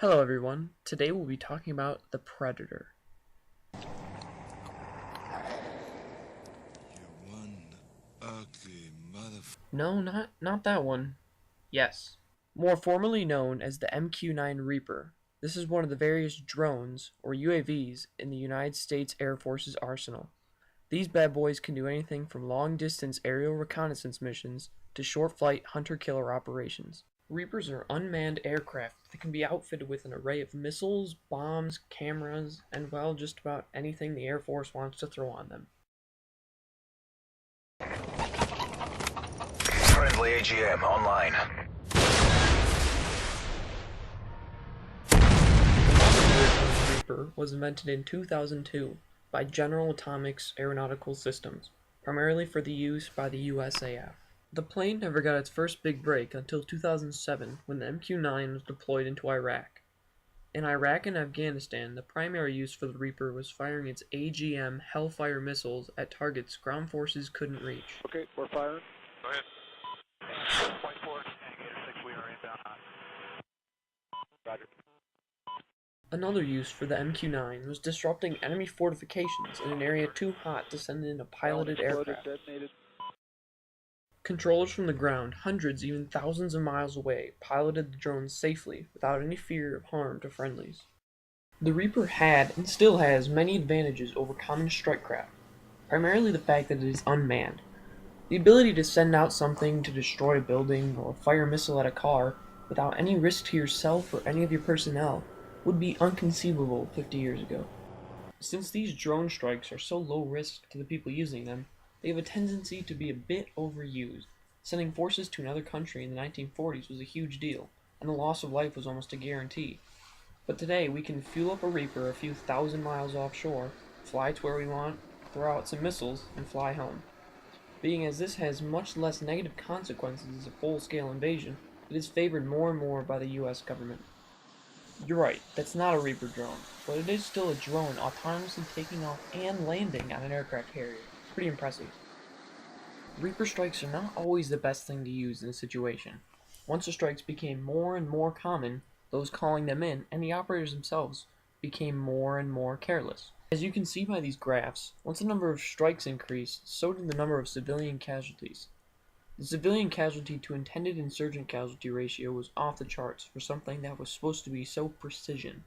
Hello everyone, today we'll be talking about the Predator. You one ugly No, not that one. Yes. More formally known as the MQ-9 Reaper, this is one of the various drones, or UAVs, in the United States Air Force's arsenal. These bad boys can do anything from long-distance aerial reconnaissance missions to short-flight hunter-killer operations. Reapers are unmanned aircraft that can be outfitted with an array of missiles, bombs, cameras, and well, just about anything the Air Force wants to throw on them. Friendly AGM online. The Reaper was invented in 2002 by General Atomics Aeronautical Systems, primarily for the use by the USAF. The plane never got its first big break until 2007 when the MQ-9 was deployed into Iraq. In Iraq and Afghanistan, the primary use for the Reaper was firing its AGM Hellfire missiles at targets ground forces couldn't reach. Okay, we're firing. Go ahead. And 24, Gator 6, we are inbound hot. Roger. Another use for the MQ-9 was disrupting enemy fortifications in an area too hot to send in a piloted aircraft. Detonated. Controllers from the ground, hundreds, even thousands of miles away, piloted the drones safely without any fear of harm to friendlies. The Reaper had, and still has, many advantages over common strike craft, primarily the fact that it is unmanned. The ability to send out something to destroy a building or fire a missile at a car without any risk to yourself or any of your personnel would be inconceivable 50 years ago. Since these drone strikes are so low risk to the people using them, they have a tendency to be a bit overused. Sending forces to another country in the 1940s was a huge deal, and the loss of life was almost a guarantee. But today we can fuel up a Reaper a few thousand miles offshore, fly to where we want, throw out some missiles, and fly home. Being as this has much less negative consequences as a full-scale invasion, it is favored more and more by the US government. You're right, that's not a Reaper drone, but it is still a drone autonomously taking off and landing on an aircraft carrier. Pretty impressive. Reaper strikes are not always the best thing to use in a situation. Once the strikes became more and more common, those calling them in, and the operators themselves, became more and more careless. As you can see by these graphs, once the number of strikes increased, so did the number of civilian casualties. The civilian casualty to intended insurgent casualty ratio was off the charts for something that was supposed to be so precision.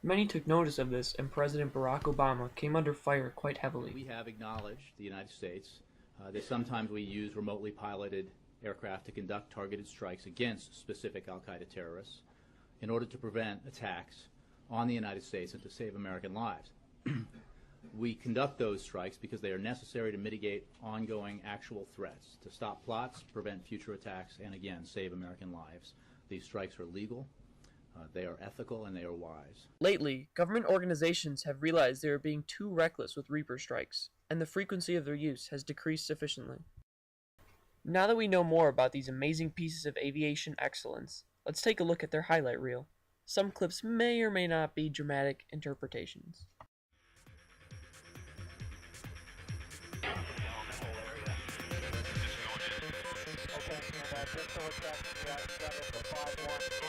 Many took notice of this, and President Barack Obama came under fire quite heavily. We have acknowledged, the United States, that sometimes we use remotely piloted aircraft to conduct targeted strikes against specific al-Qaeda terrorists in order to prevent attacks on the United States and to save American lives. We conduct those strikes because they are necessary to mitigate ongoing actual threats, to stop plots, prevent future attacks, and again, save American lives. These strikes are legal. They are ethical, and they are wise. Lately, government organizations have realized they are being too reckless with Reaper strikes, and the frequency of their use has decreased sufficiently. Now that we know more about these amazing pieces of aviation excellence, let's take a look at their highlight reel. Some clips may or may not be dramatic interpretations. Okay, and just so it's back, got it for 5-1.